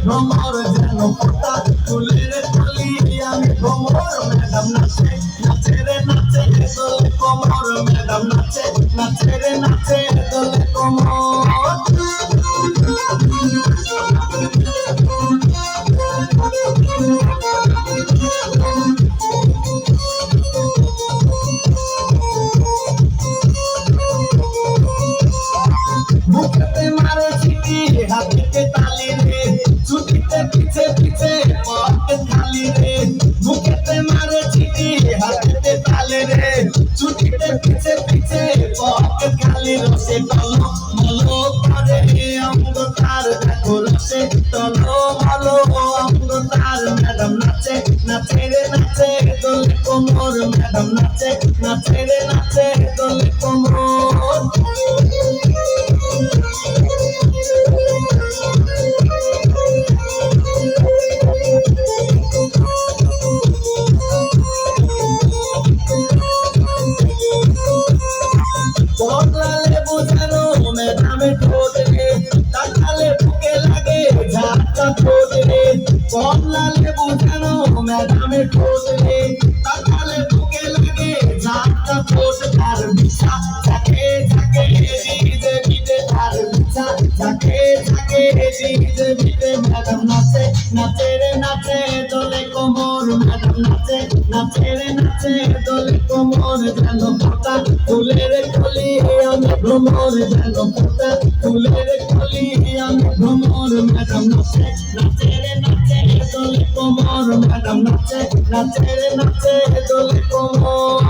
ভ্রমর যেন পোতা ফুলের কলি আমি ভ্রমর ম্যাডাম নাচে নাচে রে নাচে দোলে কোমর ম্যাডাম নাচে নাচে রে নাচে দোলে কোমর বুকেতে মারে চিঠি হাতে তালি রে ছুটিতে পিছে পিছে পকেট খালি রে বুকেতে মারে চিঠি হাতে তালি রে ছুটিতে পিছে পিছে পকেট খালি রসে তলো মলো করে অঙ্গ তার দেখো রসে তলো মলো অঙ্গ তার ম্যাডাম নাচে নাচে রে নাচে দোলে কোমর ম্যাডাম নাচে নাচে রে নাচে দোলে কোমর বদলালে বোঝানো ম্যাডামে ঠোঁট রে তাকালে বুকে লাগে ঝাঁটা ঠোঁট রে বদলালে বোঝানো ম্যাডামে ঠোঁট রে তাকালে বুকে লাগে ঝাঁটা ঠোঁট তার বিছা ঝাঁকে ঝাঁকে ডিজে বিটে তার বিছা ঝাঁকে ঝাঁকে ডিজে বিটে ম্যাডাম নাচে নাচে রে নাচে দোলে কোমর ম্যাডাম নাচে নাচে রে নাচে দোলে কোমর যেন পোতা ফুলের কলি আমি ভ্রমর যেন পোতা ফুলের কলি আমি ভ্রমর ম্যাডাম নাচে নাচে রে নাচে দোলে কোমর ম্যাডাম নাচে নাচে রে নাচে দোলে কোমর